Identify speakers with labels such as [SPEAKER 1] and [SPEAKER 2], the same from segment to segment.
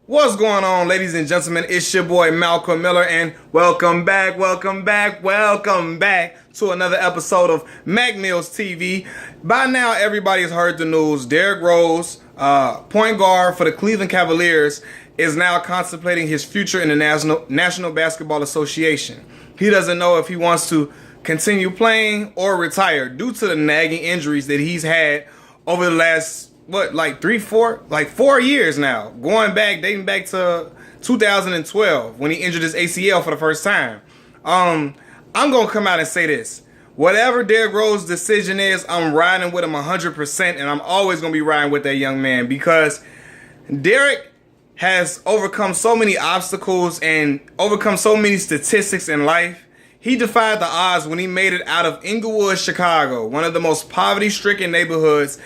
[SPEAKER 1] What's going on, ladies and gentlemen? It's your boy Malcolm Miller, and welcome back to another episode of Mac Mills TV. By now, everybody has heard the news. Derrick Rose, point guard for the Cleveland Cavaliers, is now contemplating his future in the National Basketball Association. He doesn't know if he wants to continue playing or retire due to the nagging injuries that he's had over the last 4 years now, dating back to 2012 when he injured his ACL for the first time. I'm gonna come out and say this: whatever Derrick Rose's decision is, I'm riding with him 100%, and I'm always gonna be riding with that young man because Derrick has overcome so many obstacles and overcome so many statistics in life. He defied the odds when he made it out of Inglewood, Chicago, one of the most poverty-stricken neighborhoods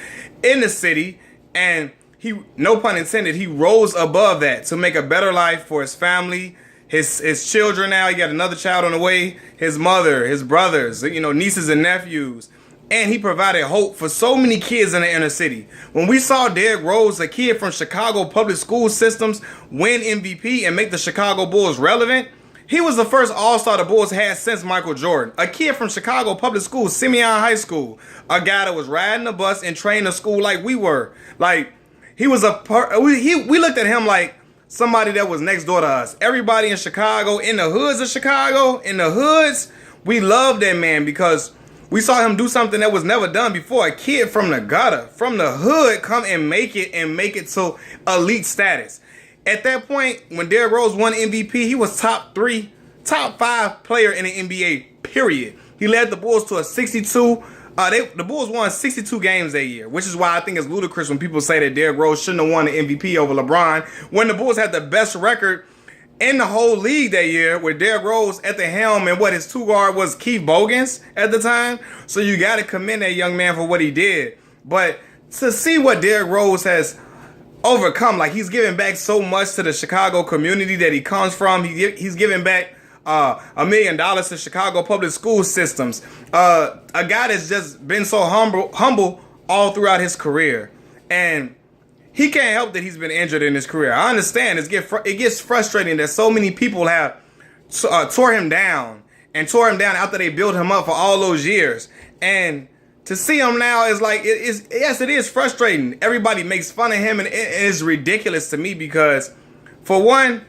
[SPEAKER 1] in the city, and he, no pun intended, he rose above that to make a better life for his family, his children. Now he got another child on the way, his mother, his brothers, nieces and nephews, and he provided hope for so many kids in the inner city. When we saw Derrick Rose, a kid from Chicago public school systems, win MVP and make the Chicago Bulls relevant, he was the first All-Star the Bulls had since Michael Jordan. A kid from Chicago public school, Simeon High School. A guy that was riding the bus and training to school like we were. Like, he was we looked at him like somebody that was next door to us. Everybody in Chicago, in the hoods of Chicago, we loved that man because we saw him do something that was never done before. A kid from the gutter, from the hood, come and make it to elite status. At that point, when Derrick Rose won MVP, he was top 5 player in the NBA, period. He led the Bulls to a 62. The Bulls won 62 games that year, which is why I think it's ludicrous when people say that Derrick Rose shouldn't have won the MVP over LeBron, when the Bulls had the best record in the whole league that year with Derrick Rose at the helm, and his two guard was Keith Bogans at the time. So you got to commend that young man for what he did. But to see what Derrick Rose has overcome, like, he's giving back so much to the Chicago community that he comes from. He's giving back $1 million to Chicago public school systems. A guy that's just been so humble all throughout his career, and he can't help that he's been injured in his career. I understand it gets frustrating that so many people have tore him down after they built him up for all those years, and to see him now is like, it is frustrating. Everybody makes fun of him, and it is ridiculous to me because, for one,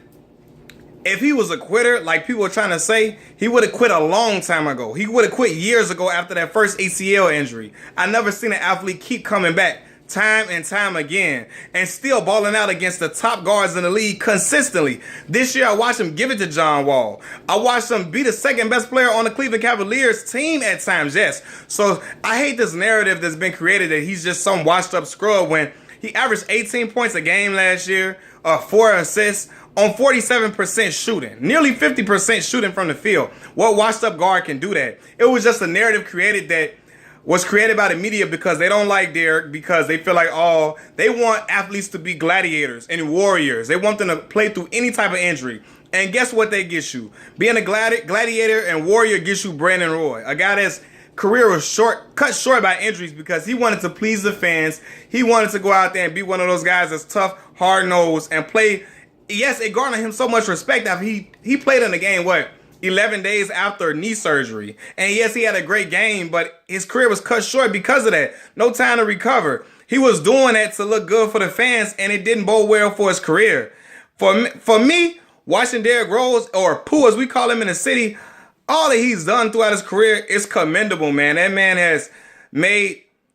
[SPEAKER 1] if he was a quitter, like people are trying to say, he would have quit a long time ago. He would have quit years ago after that first ACL injury. I never seen an athlete keep coming back time and time again and still balling out against the top guards in the league consistently. This year, I watched him give it to John Wall. I watched him be the second best player on the Cleveland Cavaliers team at times, yes. So I hate this narrative that's been created that he's just some washed up scrub when he averaged 18 points a game last year, 4 assists on 47% shooting, nearly 50% shooting from the field. What washed up guard can do that? It was just a narrative created by the media because they don't like Derrick, because they feel like, they want athletes to be gladiators and warriors. They want them to play through any type of injury. And guess what they get you? Being a gladiator and warrior gets you Brandon Roy, a guy that's career was cut short by injuries because he wanted to please the fans. He wanted to go out there and be one of those guys that's tough, hard-nosed, and play. Yes, it garnered him so much respect after he played in the game, 11 days after knee surgery. And yes, he had a great game, but his career was cut short because of that. No time to recover. He was doing that to look good for the fans, and it didn't bode well for his career. For me, watching Derrick Rose, or Pooh as we call him in the city, all that he's done throughout his career is commendable, man. That man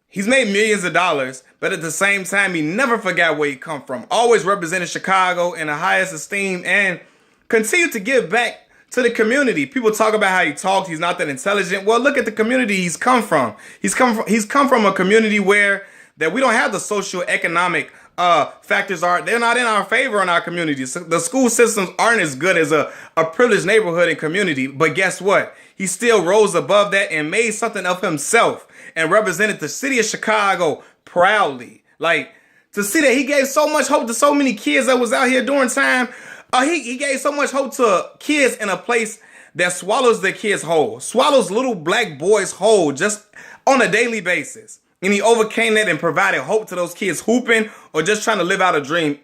[SPEAKER 1] he's made millions of dollars, but at the same time, he never forgot where he come from. Always represented Chicago in the highest esteem and continued to give back to the community. People talk about how he talked, he's not that intelligent. Well, look at the community he's come from. He's come from a community where that we don't have the socioeconomic factors they're not in our favor in our communities. The school systems aren't as good as a privileged neighborhood and community. But guess what? He still rose above that and made something of himself and represented the city of Chicago proudly. Like, to see that he gave so much hope to so many kids that was out here during time. He gave so much hope to kids in a place that swallows their kids whole, swallows little black boys whole just on a daily basis. And he overcame that and provided hope to those kids hooping or just trying to live out a dream.